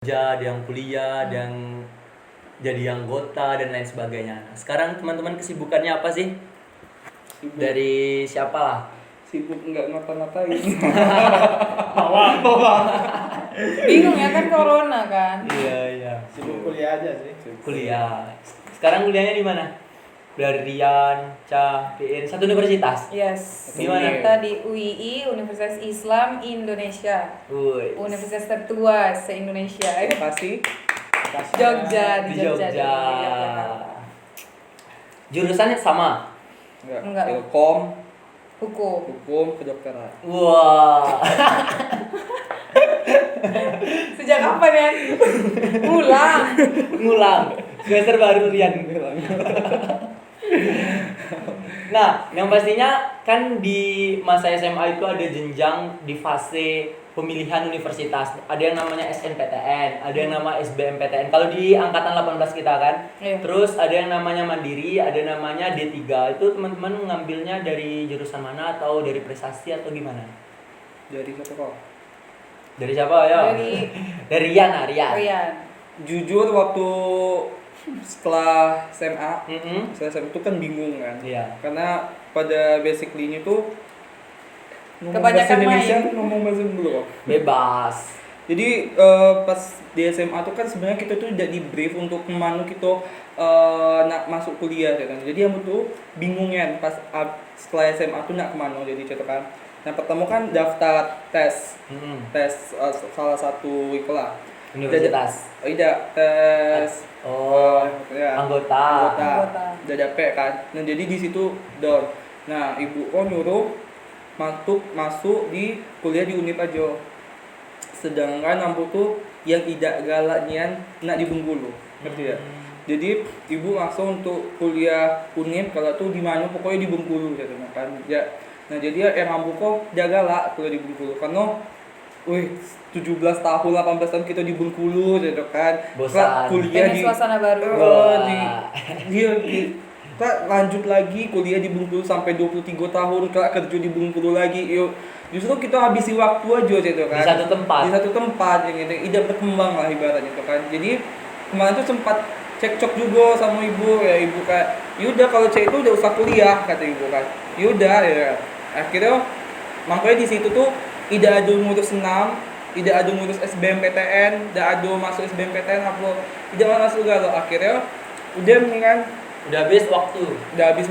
kerja, ada yang kuliah, ada yang jadi anggota dan lain sebagainya. Nah, sekarang teman-teman kesibukannya apa sih? Sibuk. Dari siapa lah? Sibuk nggak ngapa-ngapain. Bingung ya kan corona kan. Iya. Sibuk kuliah aja sih. Kuliah. Sekarang kuliahnya di mana? Dari Rian, Ca, PIN, satu universitas. Yes. Di mana? Kita di UII, Universitas Islam Indonesia. Woi. Universitas tertua se-Indonesia. Makasih. Jogja, Di di Jogja. Jogja. Di Yogyakarta. Jurusannya sama. Enggak. Ilkom, Hukum. kedokteran. Wah. Sejak kapan ya? Ngulang. Semester baru Rian. Nah, yang pastinya kan di masa SMA itu ada jenjang di fase pemilihan universitas. Ada yang namanya SNPTN, ada yang nama SBMPTN. Kalau di angkatan 18 kita kan. Iya. Terus ada yang namanya mandiri, ada namanya D3. Itu teman-teman ngambilnya dari jurusan mana atau dari prestasi atau gimana? Dari siapa kok? Dari siapa ya? Dari Rian. Rian. Jujur waktu setelah SMA, Mm-mm. itu kan bingung kan. Iya. Karena pada basically-nya tuh Kebanyakan ngomong bahasa dulu kok. Bebas. Jadi pas di SMA tuh kan sebenarnya kita tuh tidak di brief untuk kemana kita nak masuk kuliah ya kan. Jadi yang tuh bingung kan pas setelah SMA tuh nak kemana jadi gitu kan. Yang pertama kan daftar tes salah satu itulah Universitas. tidak tes ya, Anggota. udah dapet kan. Nah jadi di situ down. Nah ibu nyuruh masuk di kuliah di Unip aja. Sedangkan ambo tuh yang tidak galak nian nak di Bengkulu, ngerti ya? Jadi ibu langsung untuk kuliah Unip kalau tuh di mana pokoknya di Bengkulu gitu kan. Ya. Nah jadi yang ambo kok jaga lah kuliah di Bengkulu karena 17 tahun 18 tahun kita di Bengkulu gitu kan. Bosan. Kuliah Pengen di suasana baru. Kita lanjut lagi kuliah di Bengkulu sampai 23 tahun, kita kerja di Bengkulu lagi. Yuk, justru kita habisi waktu aja gitu kan. Di satu tempat yang gitu, tidak berkembang lah ibaratnya itu kan. Jadi kemarin tuh sempat cekcok juga sama ibu, ya ibu kayak, yaudah kalau cek itu udah usah kuliah kata ibu kan. Yaudah ya. Akhirnya makanya di situ tuh tidak ada ngurus senam, tidak ada ngurus SBMPTN, tidak ada masuk SBMPTN apa, tidak masuk galau. Akhirnya udah mendingan udah habis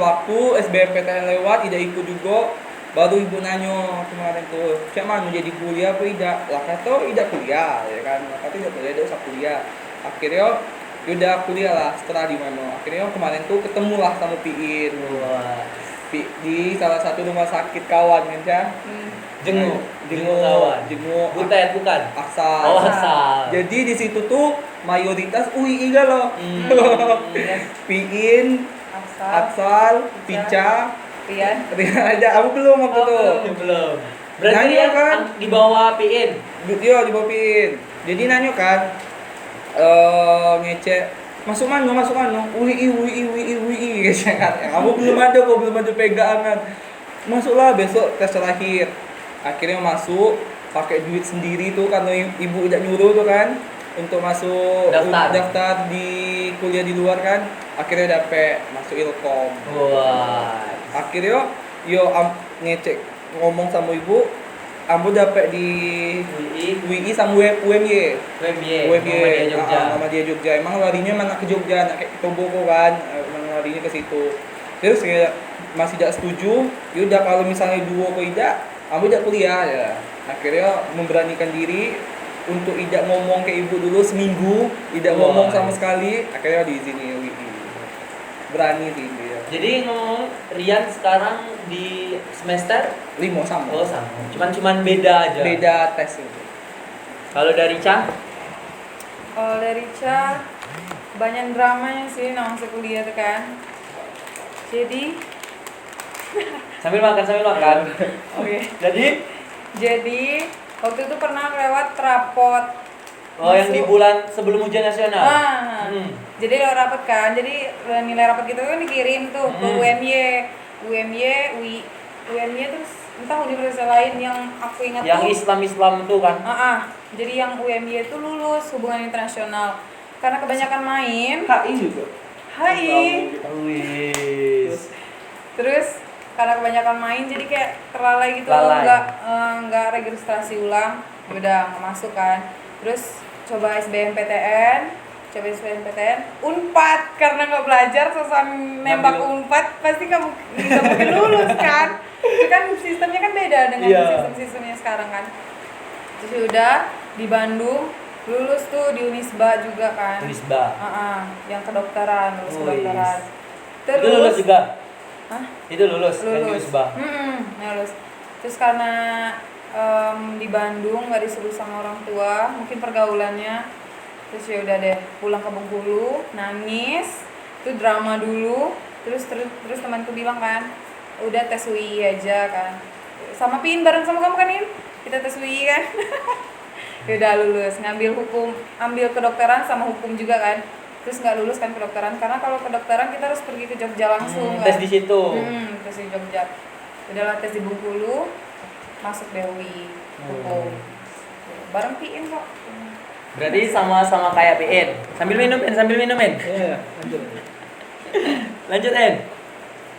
waktu SBMPTN lewat tidak ikut juga. Baru ibu nanya kemarin tuh cak mana jadi kuliah apa tidak lah, kata tidak kuliah ya kan, kata tidak kuliah, tidak usah kuliah. Akhirnya udah kuliah lah setelah di mana. Akhirnya kemarin tuh ketemulah sama Piin di salah satu rumah sakit kawan kan Cak. Jenguk Butet bukan? Aksal. Jadi di situ tuh mayoritas UII galau. Piin, Aksal, Pica, Rian aja. Aku belum waktu tuh. Belum. Berarti Nanya dia kan? di bawah PIN. Iya di bawah Piin. Jadi nanya kan, ngecek masuk mana UII kan. Kamu belum ada pegangan. Masuklah besok tes terakhir. Akhirnya masuk pakai duit sendiri tuh karena ibu tidak nyuruh tuh kan untuk masuk daftar di kuliah di luar kan. Akhirnya dapet masuk Ilkom. Akhirnya ngecek ngomong sama ibu, ambo dapet di UII sama UMY Muhammadiyah Jogja. Emang larinya mana ke Jogja, nak kayak Toboko kan, emang larinya ke situ. Terus kayak masih tidak setuju, yaudah kalau misalnya duo kok tidak, ambo tidak kuliah ya. Akhirnya memberanikan diri untuk tidak ngomong ke ibu dulu seminggu, tidak ngomong sama sekali. Akhirnya di sini UII. Berani sih dia. Jadi ngomong Rian sekarang di semester 5 sama. sama. Cuman beda aja. Beda tes itu. Kalau dari Ca? Kalau dari Ca banyak dramanya sih nang masuk kuliah tuh kan. Jadi Sambil makan. Oke. Jadi waktu itu pernah lewat rapot. yang di bulan sebelum ujian nasional. Jadi lewat rapot kan. Jadi nilai rapot gitu kan dikirim tuh ke UMY terus entah universitas lain yang aku ingat yang tuh. Islam tuh kan. Jadi yang UMY itu lulus hubungan internasional. Karena kebanyakan main. HI juga. HI. Wis. Terus karena kebanyakan main jadi kayak terlalai gitu, Lalai. nggak registrasi ulang, udah nggak masuk kan. Terus coba SBMPTN, Unpad karena nggak belajar sosokan nembak Unpad pasti nggak mungkin lulus kan. Itu kan sistemnya kan beda dengan Iya. sistem-sistemnya sekarang kan. Terus udah di Bandung lulus tuh di Unisba juga kan. Unisba. Yang kedokteran, lulus Wih. kedokteran. Itu lulus juga. Hah? Itu lulus yang di Unisba. Lulus. Terus karena di Bandung nggak disuruh sama orang tua, mungkin pergaulannya, terus ya udah deh pulang ke Bengkulu, nangis, itu drama dulu, terus temanku bilang kan, udah tes UI aja kan, sama Pin bareng sama kamu kan In, kita tes UI kan, ya udah lulus, ambil kedokteran sama hukum juga kan. Terus nggak lulus kan kedokteran, karena kalau kedokteran kita harus pergi ke Jogja langsung kan. Tes di situ. Tes di Jogja. Udahlah tes di Bengkulu, masuk DUI hukum. Bareng PIN kok. Berarti sama-sama kayak PN. Sambil minum, En. Iya, lanjut. Lanjut, En.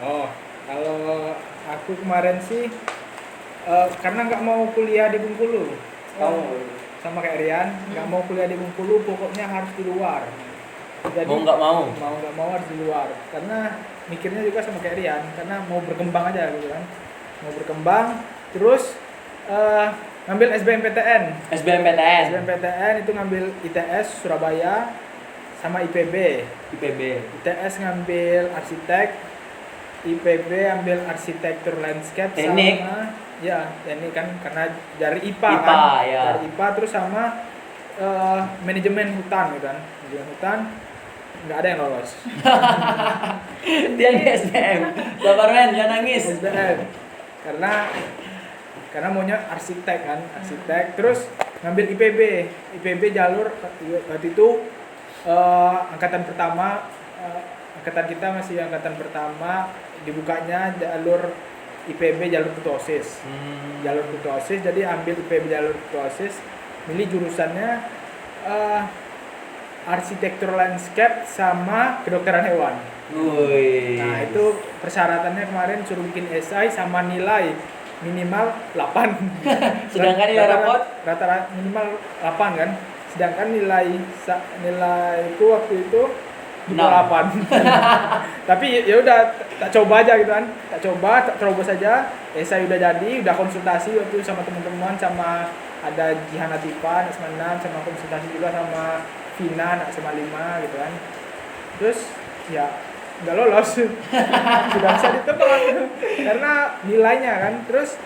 Oh, kalau aku kemarin sih karena nggak mau kuliah di Bengkulu, sama kayak Rian, nggak mau kuliah di Bengkulu, pokoknya harus di luar. Jadi Mau nggak mau? nggak mau harus di luar, karena mikirnya juga sama kayak Rian, karena mau berkembang aja gitu kan, mau berkembang, terus ngambil SBMPTN. SBMPTN itu ngambil ITS Surabaya sama IPB. ITS ngambil arsitek, IPB ambil arsitektur landscape Teknik. sama teknik kan karena dari IPA, IPA, kan. ya. Dari IPA terus sama manajemen hutan gitu kan. Manajemen hutan nggak ada yang lolos. Dia di SBM. Sabar, Men, jangan nangis. SBM. Karena maunya arsitek kan, arsitek. Terus ngambil IPB jalur waktu itu angkatan pertama, angkatan kita masih angkatan pertama, dibukanya jalur IPB jalur putu OSIS. Jalur putu OSIS, jadi ambil IPB jalur putu OSIS, milih jurusannya arsitektur landscape sama kedokteran hewan. Wih. Nah, itu persyaratannya kemarin suruh bikin esai sama nilai minimal 8. Sedangkan nilai rapot rata-rata minimal 8 kan. Sedangkan nilaiku waktu itu di bawah 8. Tapi ya udah tak coba aja gitu kan. Tak terobos saja. Esai udah jadi, udah konsultasi waktu itu sama teman-teman, sama ada Jihan Latifa, anak 96, sama konsultasi juga sama Vina, anak 95 gitu kan. Terus ya nggak lolos. Sudah bisa ditebak karena nilainya kan. Terus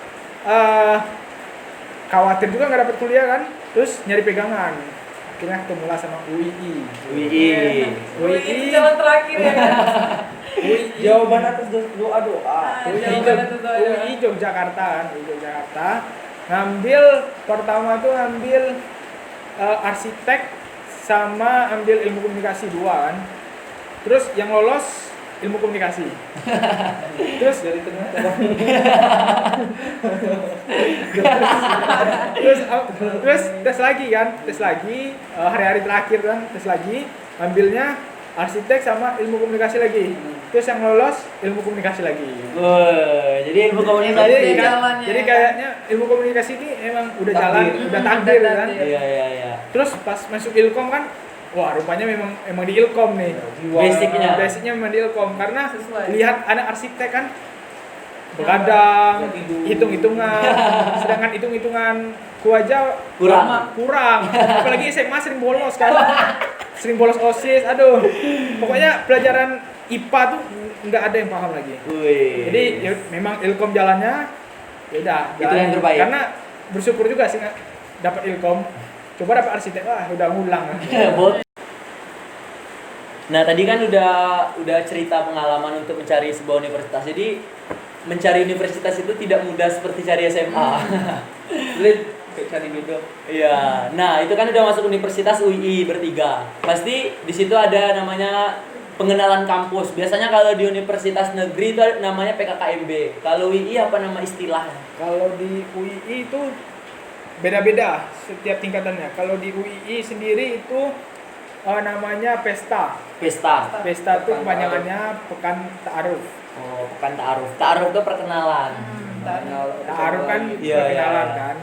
khawatir juga nggak dapat kuliah kan. Terus nyari pegangan. Akhirnya ketemulah sama UII. itu jalan terakhir ya kan. Jawaban atas doa-doa. Jawaban atas doa-doa. UI Yogyakarta kan, UI Yogyakarta. Ngambil pertama tuh ngambil arsitek sama ambil ilmu komunikasi 2 kan. Terus yang lolos ilmu komunikasi. Terus Dari tengah terus tes lagi kan, hari-hari terakhir kan, tes lagi, ambilnya arsitek sama ilmu komunikasi lagi. Terus yang lolos ilmu komunikasi lagi. Wah, jadi ilmu komunikasi. Jalannya, Jadi ya. kayaknya ilmu komunikasi ini emang udah jalan, Takdir. udah takdir Udah kan. takdir. Iya. Terus pas masuk Ilkom kan, wah rupanya emang di Ilkom nih. Basicnya memang di Ilkom karena Sesuai. lihat anak arsitek kan begadang, hitung-hitungan, sedangkan hitung-hitungan ku aja kurang. Apalagi SMA sering bolos kan, sering bolos OSIS, aduh. Pokoknya pelajaran IPA tuh nggak ada yang paham lagi. Wih. Jadi ya, memang Ilkom jalannya, ya udah. Itu yang terbaik. Karena bersyukur juga sih dapat Ilkom. Coba dapat arsitek, wah udah ngulang. Bot. Nah, tadi kan udah cerita pengalaman untuk mencari sebuah universitas. Jadi mencari universitas itu tidak mudah seperti cari SMA. Sulit kayak cari jodoh. Iya. Nah, itu kan udah masuk universitas UI bertiga. Pasti di situ ada namanya pengenalan kampus. Biasanya kalau di universitas negeri itu namanya PKKMB. Kalau UI apa nama istilahnya? Kalau di UII itu beda-beda setiap tingkatannya. Kalau di UII sendiri itu namanya pesta. Pesta. Pesta itu kepanjangannya Pekan Ta'aruf. Oh, pekan ta'aruf. Ta'aruf itu perkenalan. Ta'aruf kan Iya, perkenalan iya. kan.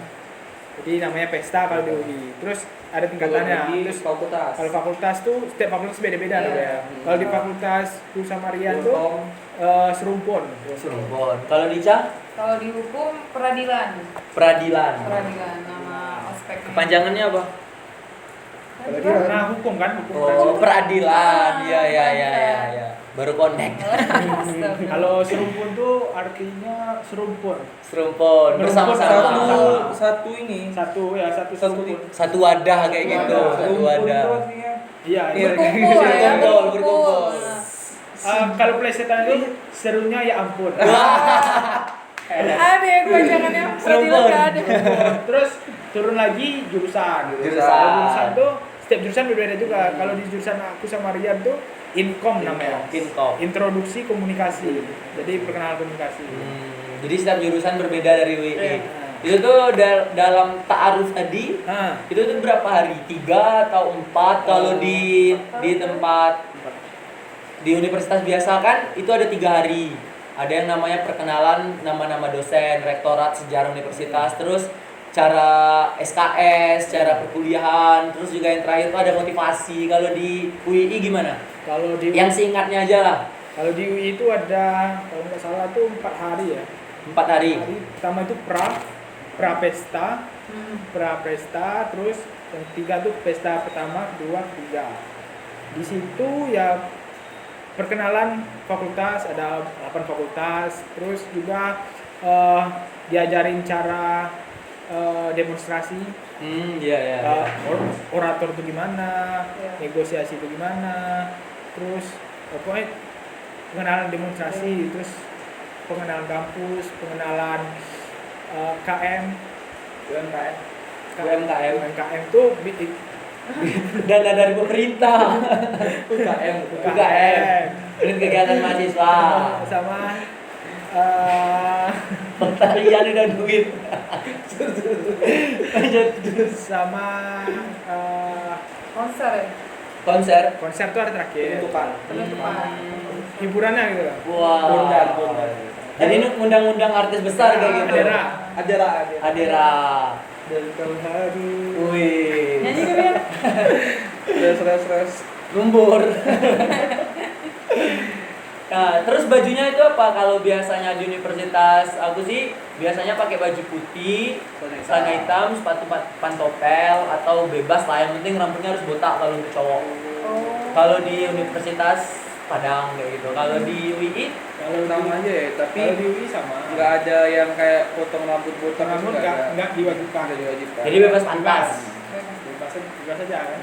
Jadi namanya pesta kalau di UI. Terus ada tingkatannya. Terus fakultas. kalau fakultas tuh setiap fakultas beda-beda Iya. namanya. Kalau di fakultas Kusamarian tuh serumpun. Serumpun. Kalau di Ca? Kalau di hukum peradilan. Peradilan. Peradilan nama ospeknya. Kepanjangannya apa? Kalau dia pernah hukum kan, hukum Oh, peradilan. Ah, Iya, iya, iya, peradilan. iya, iya. Baru connect. Astaga. Kalau serumpun tuh artinya serumpun. Serumpun bersama-sama. Satu ini. Satu serumpun. Satu wadah kayak gitu, satu wadah. Iya. Berkumpul ya, Berkumpul. Kalau plesetan itu serunya ya ampun. Ada yang kepanjangannya peradilan Serumpun. nggak ada. Terus turun lagi jurusan. Jurusan. Kalau jurusan tuh setiap jurusan berbeda juga. Kalau di jurusan aku sama Rian tuh Inkom namanya. Inkom. Introduksi komunikasi. Jadi perkenalan komunikasi. Jadi setiap jurusan berbeda dari UI. Iya. Itu tuh dalam ta'aruf tadi, Nah, itu tuh berapa hari? 3 atau 4? Kalau di tempat di universitas biasa kan itu ada 3 hari. Ada yang namanya perkenalan nama-nama dosen, rektorat, sejarah universitas, terus cara SKS, cara perkuliahan, terus juga yang terakhir tuh ada motivasi. Kalau di UII gimana? kalau di Yang singkatnya aja lah. kalau di UI itu ada kalau nggak salah tuh 4 hari ya. 4 hari. Hari pertama itu pra pesta, terus yang ketiga tuh pesta pertama, kedua, ketiga. Di situ ya perkenalan fakultas, ada 8 fakultas, terus juga diajarin cara demonstrasi, Iya, iya. orator itu gimana, Iya. negosiasi itu gimana, terus pokoknya pengenalan demonstrasi, terus pengenalan kampus, pengenalan KM, UMKM. UMKM. UMKM tuh Dana dari pemerintah. UKM. UKM. Unit kegiatan mahasiswa. sama Pertarian udah duit. sama Konser ya. Konser. konser tuh ada terakhir, Penutupan. hiburannya gitu loh. Wah. Bondan. Jadi ini undang-undang artis besar kayak gitu. Adera. Adera. Dan kalau hari Wih. Nyanyi ke Bian? Stres. Lumpur. Nah, terus bajunya itu apa? Kalau biasanya di universitas aku sih biasanya pakai baju putih, celana hitam, sepatu pantopel atau bebas lah. Yang penting rambutnya harus botak kalau untuk cowok. Oh. Kalau di universitas Padang kayak gitu. Kalau di UI Kalau sama aja ya, tapi kalau di UI sama. nggak ada yang kayak potong rambut botak Namun itu nggak diwajibkan. nggak diwajibkan. jadi bebas pantas. Bebas saja kan.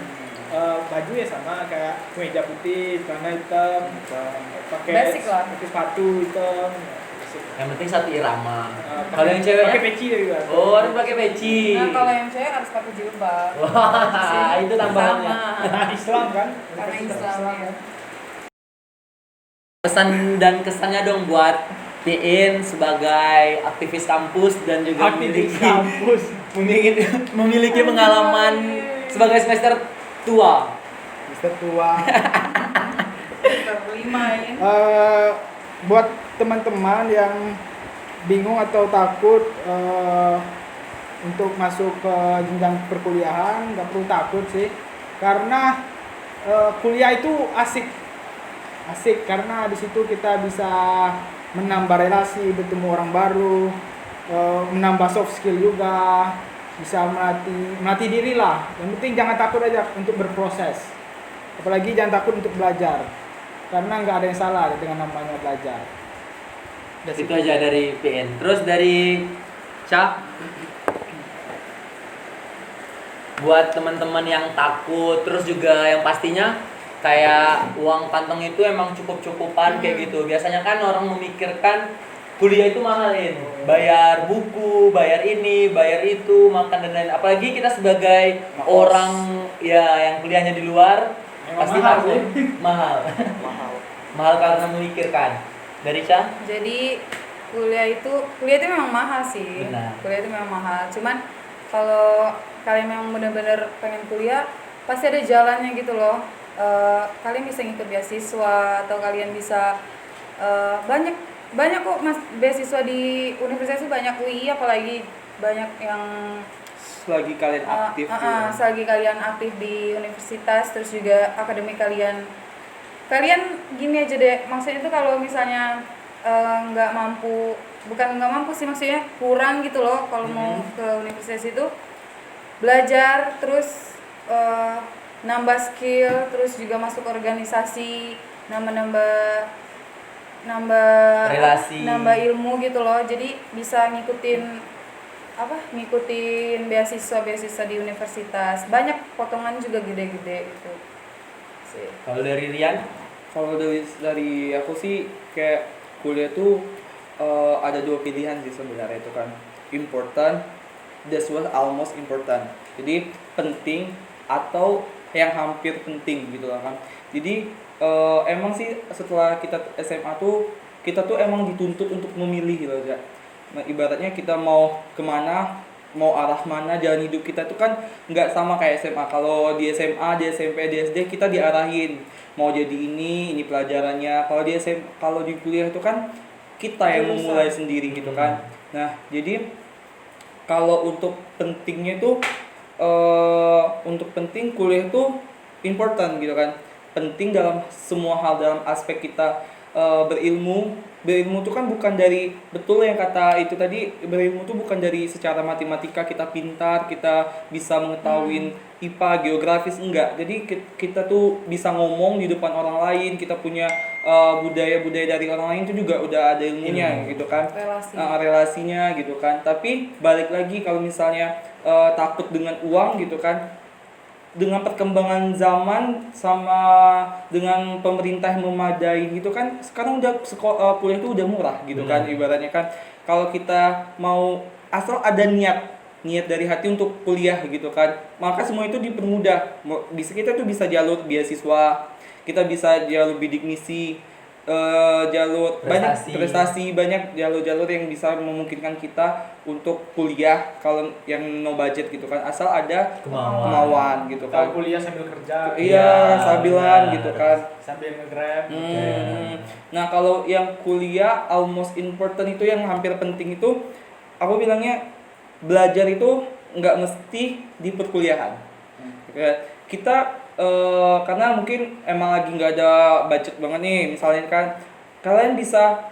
Baju ya sama kayak kemeja putih, celana hitam, pakai Basic lah. pakai sepatu hitam. Basic. Yang penting satu irama. Pakai- Kalau yang ceweknya? pakai peci juga. Oh, harus pakai peci. Nah, kalau yang cewek harus pakai jilbab. Wah, itu tambahannya. Sama. Nah, Islam kan? Karena Islam ya. Pesan dan kesannya dong buat PIN sebagai aktivis kampus dan juga Aktivis kampus. memiliki pengalaman sebagai semester tua. Mister tua. Terlima ya. Buat teman-teman yang bingung atau takut untuk masuk ke jenjang perkuliahan, nggak perlu takut sih, karena kuliah itu asik karena di situ kita bisa menambah relasi, bertemu orang baru, menambah soft skill juga, bisa melatih diri lah. Yang penting jangan takut aja untuk berproses, apalagi jangan takut untuk belajar, karena nggak ada yang salah dengan namanya belajar. Itu aja dari PN. Terus dari Cak, buat teman-teman yang takut, terus juga yang pastinya kayak uang kantong itu emang cukup-cukupan kayak gitu. Biasanya kan orang memikirkan kuliah itu mahalin, bayar buku, bayar ini, bayar itu, makan dan lain. Apalagi kita sebagai orang ya yang kuliahnya di luar, Memang pasti mahal takut mahal. Mahal karena memikirkan. Dari Cak? Jadi kuliah itu memang mahal sih. Benar. Kuliah itu memang mahal. Cuman kalau kalian memang benar-benar pengen kuliah pasti ada jalannya gitu loh. Kalian bisa ngikut beasiswa atau kalian bisa banyak kok mas beasiswa di universitas itu banyak, UI apalagi banyak yang Selagi kalian aktif selagi kalian aktif di universitas, terus juga akademik kalian gini aja deh, maksudnya itu kalau misalnya nggak mampu, bukan nggak mampu sih, maksudnya kurang gitu loh kalau mau ke universitas itu, belajar terus nambah skill, terus juga masuk organisasi, nambah Relasi. nambah ilmu gitu loh, jadi bisa ngikutin beasiswa di universitas, banyak potongan juga gede-gede gitu sih. Kalau dari Rian? Kalau dari aku sih kayak kuliah tuh ada dua pilihan sih sebenarnya itu kan, important, that's what almost important. Jadi penting atau yang hampir penting gitu lah kan. Jadi emang sih setelah kita SMA tuh kita tuh emang dituntut untuk memilih gitu aja. Nah, ibaratnya kita mau kemana, mau arah mana jalan hidup kita tuh kan nggak sama kayak SMA. Kalau di SMA, di SMP, di SD kita diarahin mau jadi ini pelajarannya. Kalau di kuliah itu kan kita yang memulai sendiri gitu kan. Nah, jadi kalau untuk pentingnya itu untuk penting kuliah itu important gitu kan. Penting dalam semua hal, dalam aspek kita berilmu itu kan bukan dari, betul yang kata itu tadi, berilmu itu bukan dari secara matematika kita pintar, kita bisa mengetahui IPA, geografis, enggak. Jadi kita tuh bisa ngomong di depan orang lain, kita punya budaya-budaya dari orang lain itu juga udah ada ilmunya gitu kan. Relasinya gitu kan. Tapi balik lagi kalau misalnya takut dengan uang gitu kan, dengan perkembangan zaman sama dengan pemerintah yang memadai gitu kan, sekarang udah kuliah itu udah murah gitu kan, ibaratnya kan. Kalau kita mau asal ada niat dari hati untuk kuliah gitu kan, maka semua itu dipermudah. Kita tuh bisa jalur beasiswa, kita bisa jalur bidik misi, jalur prestasi, banyak jalur-jalur yang bisa memungkinkan kita untuk kuliah kalau yang no budget gitu kan, asal ada kemauan gitu kan. Kita kuliah sambil kerja. Iya, sambilan gitu kan. Sambil nge-grab. Nah, kalau yang kuliah almost important itu yang hampir penting itu, aku bilangnya belajar itu nggak mesti di perkuliahan. Kita karena mungkin emang lagi nggak ada budget banget nih, misalnya kan kalian bisa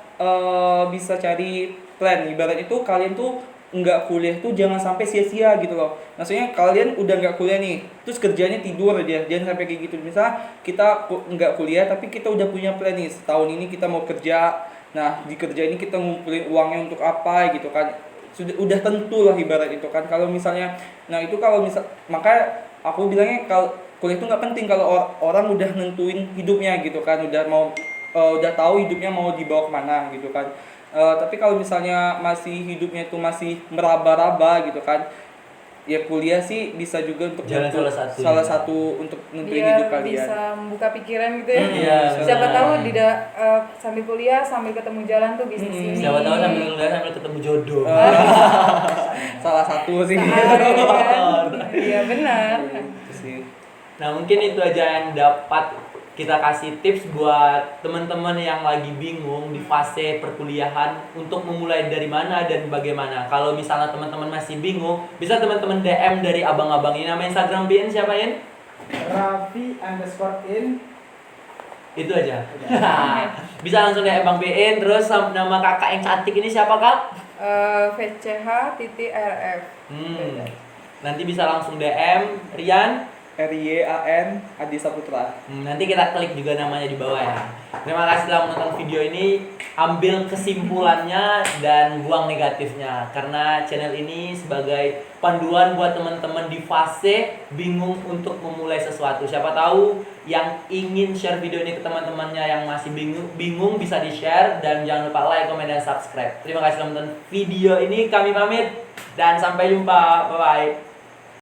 cari plan, ibarat itu kalian tuh nggak kuliah tuh jangan sampai sia-sia gitu loh. Maksudnya kalian udah nggak kuliah nih, terus kerjanya tidur aja, jangan sampai kayak gitu. Misalnya kita nggak kuliah tapi kita udah punya plan nih, setahun ini kita mau kerja, nah di kerja ini kita ngumpulin uangnya untuk apa gitu kan, udah tentu lah ibarat itu kan. Kalau misalnya, nah itu kalau maka aku bilangnya kalau kuliah itu nggak penting kalau orang udah nentuin hidupnya gitu kan, udah tahu hidupnya mau dibawa kemana gitu kan. Tapi kalau misalnya masih hidupnya itu masih meraba-raba gitu kan, ya kuliah sih bisa juga untuk salah satu untuk nentuin hidup kalian. Bisa membuka pikiran gitu ya. Iya, Siapa tahu sambil kuliah sambil ketemu jalan tuh bisnis ini. Siapa tahu sambil kuliah sambil ketemu jodoh. Salah satu sih. Iya benar. Nah, mungkin itu aja yang dapat kita kasih tips buat teman-teman yang lagi bingung di fase perkuliahan untuk memulai dari mana dan bagaimana. Kalau misalnya teman-teman masih bingung, bisa teman-teman DM dari abang-abang ini. Nama Instagram BN siapa, In? Raffi_in. Itu aja. Bisa langsung DM Bang BN. Terus nama kakak yang cantik ini siapa, Kak? VCH_RF. Nanti bisa langsung DM Rian RYAN Adi Saputra. Nanti kita klik juga namanya di bawah ya. Terima kasih telah menonton video ini. Ambil kesimpulannya dan buang negatifnya, karena channel ini sebagai panduan buat teman-teman di fase bingung untuk memulai sesuatu. Siapa tahu yang ingin share video ini ke teman-temannya yang masih bingung bisa di-share, dan jangan lupa like, comment, dan subscribe. Terima kasih telah menonton video ini. Kami pamit dan sampai jumpa. Bye bye.